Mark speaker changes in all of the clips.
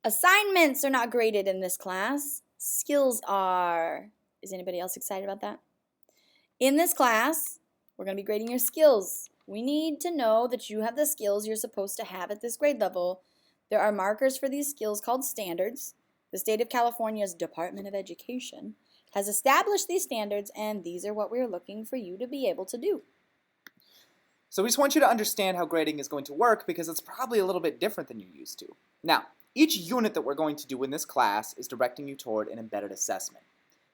Speaker 1: Assignments are not graded in this class. Skills are. Is anybody else excited about that? In this class, we're going to be grading your skills. We need to know that you have the skills you're supposed to have at this grade level. There are markers for these skills called standards. The state of California's Department of Education has established these standards, and these are what we're looking for you to be able to do.
Speaker 2: So we just want you to understand how grading is going to work because it's probably a little bit different than you're used to. Now, each unit that we're going to do in this class is directing you toward an embedded assessment.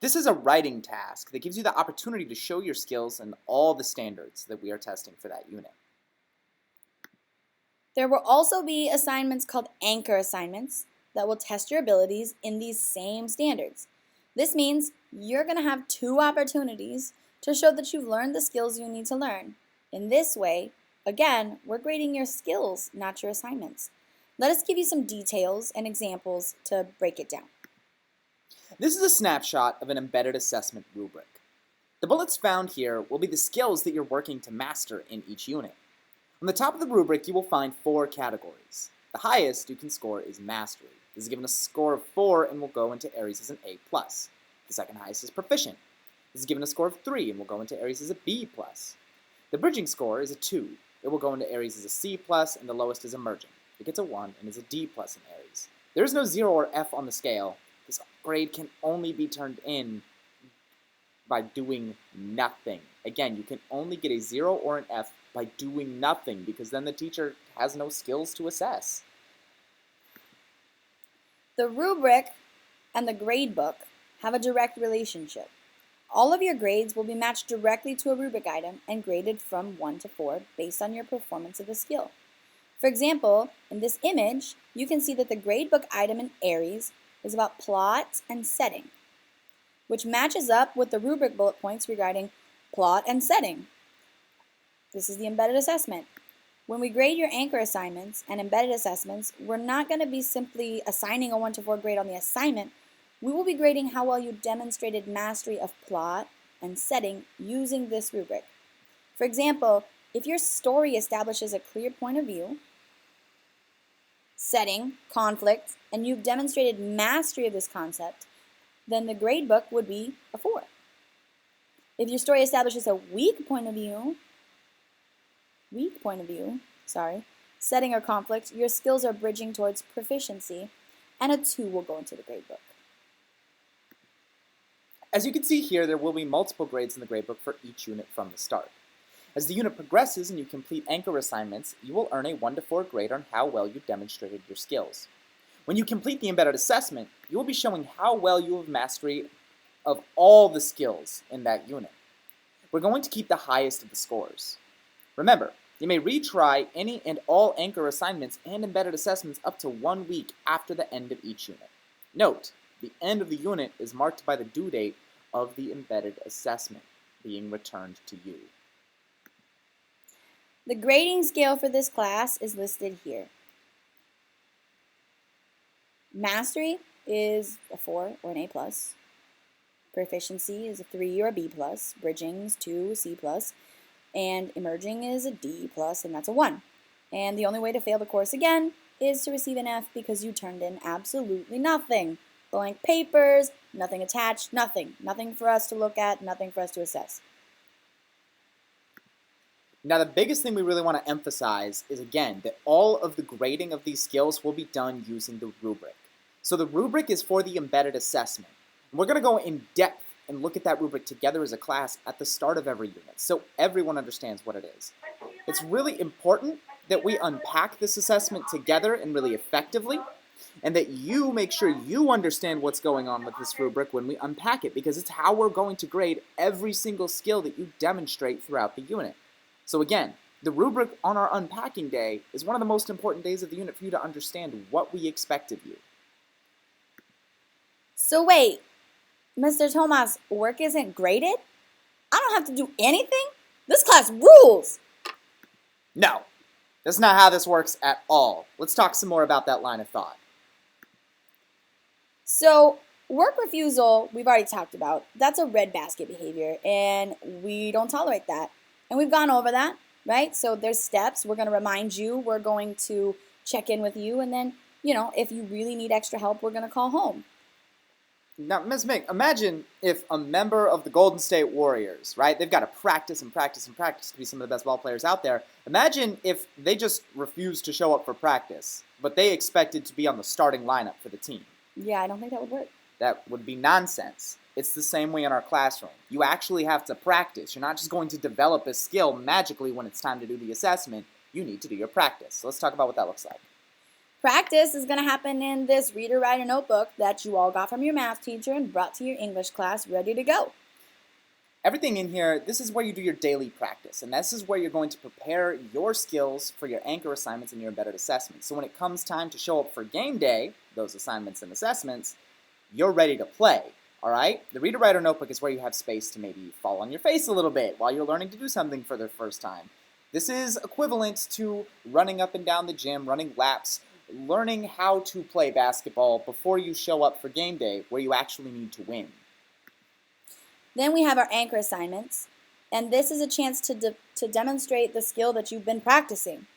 Speaker 2: This is a writing task that gives you the opportunity to show your skills and all the standards that we are testing for that unit.
Speaker 1: There will also be assignments called anchor assignments that will test your abilities in these same standards. This means you're going to have 2 opportunities to show that you've learned the skills you need to learn. In this way, again, we're grading your skills, not your assignments. Let us give you some details and examples to break it down.
Speaker 2: This is a snapshot of an embedded assessment rubric. The bullets found here will be the skills that you're working to master in each unit. On the top of the rubric, you will find 4 categories. The highest you can score is mastery. This is given a score of 4 and will go into Aries as an A+. The second highest is proficient. This is given a score of 3 and will go into Aries as a B+. The bridging score is a 2. It will go into Aries as a C+, and the lowest is emerging. It gets a 1 and is a D+ in Aries. There is no 0 or F on the scale. This grade can only be turned in by doing nothing. Again, you can only get a 0 or an F by doing nothing because then the teacher has no skills to assess.
Speaker 1: The rubric and the grade book have a direct relationship. All of your grades will be matched directly to a rubric item and graded from 1 to 4 based on your performance of the skill. For example, in this image, you can see that the gradebook item in Aries is about plot and setting, which matches up with the rubric bullet points regarding plot and setting. This is the embedded assessment. When we grade your anchor assignments and embedded assessments, we're not going to be simply assigning a 1 to 4 grade on the assignment. We will be grading how well you demonstrated mastery of plot and setting using this rubric. For example, if your story establishes a clear point of view, setting, conflict, and you've demonstrated mastery of this concept, then the gradebook would be a 4. If your story establishes a weak point of view, setting or conflict, your skills are bridging towards proficiency, and a 2 will go into the gradebook.
Speaker 2: As you can see here, there will be multiple grades in the gradebook for each unit from the start. As the unit progresses and you complete anchor assignments, you will earn a 1 to 4 grade on how well you demonstrated your skills. When you complete the embedded assessment, you will be showing how well you have mastery of all the skills in that unit. We're going to keep the highest of the scores. Remember, you may retry any and all anchor assignments and embedded assessments up to 1 week after the end of each unit. Note, the end of the unit is marked by the due date of the embedded assessment being returned to you.
Speaker 1: The grading scale for this class is listed here. Mastery is a 4 or an A+. Proficiency is a 3 or a B+. Bridging is 2, C+. And emerging is a D+, and that's a 1. And the only way to fail the course again is to receive an F because you turned in absolutely nothing. Blank papers, nothing attached, nothing. Nothing for us to look at, nothing for us to assess.
Speaker 2: Now the biggest thing we really want to emphasize is, again, that all of the grading of these skills will be done using the rubric. So the rubric is for the embedded assessment. And we're going to go in depth and look at that rubric together as a class at the start of every unit so everyone understands what it is. It's really important that we unpack this assessment together and really effectively, and that you make sure you understand what's going on with this rubric when we unpack it, because it's how we're going to grade every single skill that you demonstrate throughout the unit. So again, the rubric on our unpacking day is one of the most important days of the unit for you to understand what we expect of you.
Speaker 1: So wait, Mr. Tomas, work isn't graded? I don't have to do anything? This class rules!
Speaker 2: No, that's not how this works at all. Let's talk some more about that line of thought.
Speaker 1: So, work refusal, we've already talked about. That's a red basket behavior, and we don't tolerate that. And we've gone over that. right? So there's steps. We're going to remind you. We're going to check in with you. And then, if you really need extra help, we're going to call home.
Speaker 2: Now, Ms. Mick, imagine if a member of the Golden State Warriors, right? They've got to practice and practice and practice to be some of the best ball players out there. Imagine if they just refused to show up for practice, but they expected to be on the starting lineup for the team.
Speaker 1: Yeah, I don't think that would work.
Speaker 2: That would be nonsense. It's the same way in our classroom. You actually have to practice. You're not just going to develop a skill magically when it's time to do the assessment. You need to do your practice. So let's talk about what that looks like.
Speaker 1: Practice is going to happen in this reader writer notebook that you all got from your math teacher and brought to your English class ready to go.
Speaker 2: Everything in here, this is where you do your daily practice, and this is where you're going to prepare your skills for your anchor assignments and your embedded assessments. So when it comes time to show up for game day, those assignments and assessments, you're ready to play, all right? The reader writer notebook is where you have space to maybe fall on your face a little bit while you're learning to do something for the first time. This is equivalent to running up and down the gym, running laps, learning how to play basketball before you show up for game day where you actually need to win.
Speaker 1: Then we have our anchor assignments, and this is a chance to demonstrate the skill that you've been practicing.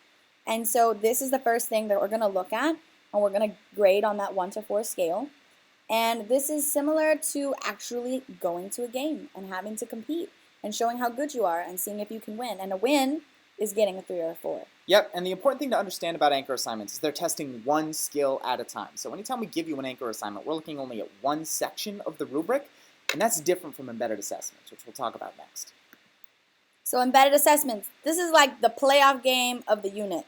Speaker 1: And so this is the first thing that we're going to look at, and we're going to grade on that 1 to 4 scale. And this is similar to actually going to a game and having to compete and showing how good you are and seeing if you can win. And a win is getting a 3 or a 4.
Speaker 2: Yep, and the important thing to understand about anchor assignments is they're testing one skill at a time. So anytime we give you an anchor assignment, we're looking only at one section of the rubric, and that's different from embedded assessments, which we'll talk about next.
Speaker 1: So embedded assessments, this is like the playoff game of the unit.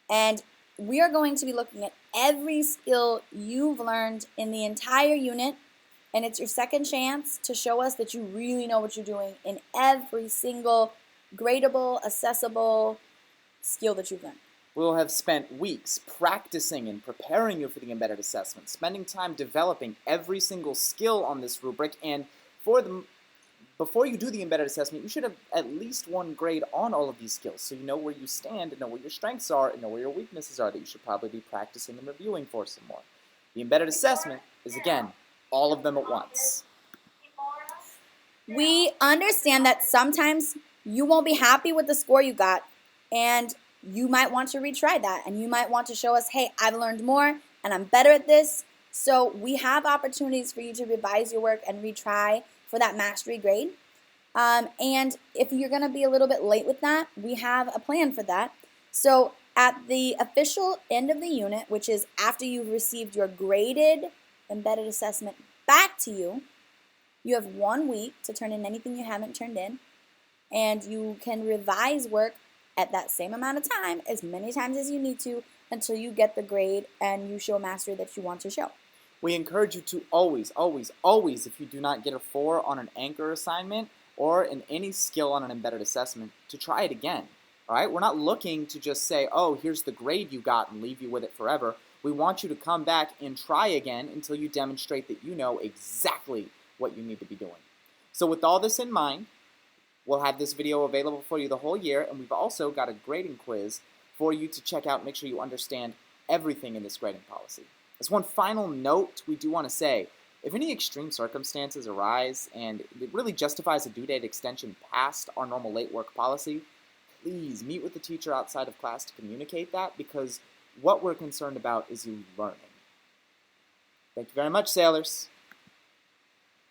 Speaker 1: And we are going to be looking at every skill you've learned in the entire unit, and it's your second chance to show us that you really know what you're doing in every single gradable, accessible skill that you've learned.
Speaker 2: We'll have spent weeks practicing and preparing you for the embedded assessment, spending time developing every single skill on this rubric, and before you do the embedded assessment, you should have at least 1 grade on all of these skills, so you know where you stand and know what your strengths are and know where your weaknesses are that you should probably be practicing and reviewing for some more. The embedded assessment is, again, all of them at once.
Speaker 1: We understand that sometimes you won't be happy with the score you got, and you might want to retry that, and you might want to show us, hey, I've learned more, and I'm better at this. So we have opportunities for you to revise your work and retry for that mastery grade. And if you're going to be a little bit late with that, we have a plan for that. So at the official end of the unit, which is after you've received your graded embedded assessment back to you, you have 1 week to turn in anything you haven't turned in, and you can revise work at that same amount of time, as many times as you need to, until you get the grade and you show mastery that you want to show.
Speaker 2: We encourage you to always, always, always, if you do not get a 4 on an anchor assignment or in any skill on an embedded assessment, to try it again. All right? We're not looking to just say, oh, here's the grade you got and leave you with it forever. We want you to come back and try again until you demonstrate that you know exactly what you need to be doing. So with all this in mind, we'll have this video available for you the whole year, and we've also got a grading quiz for you to check out. Make sure you understand everything in this grading policy. As one final note, we do want to say, if any extreme circumstances arise and it really justifies a due date extension past our normal late work policy, please meet with the teacher outside of class to communicate that, because what we're concerned about is you learning. Thank you very much, sailors.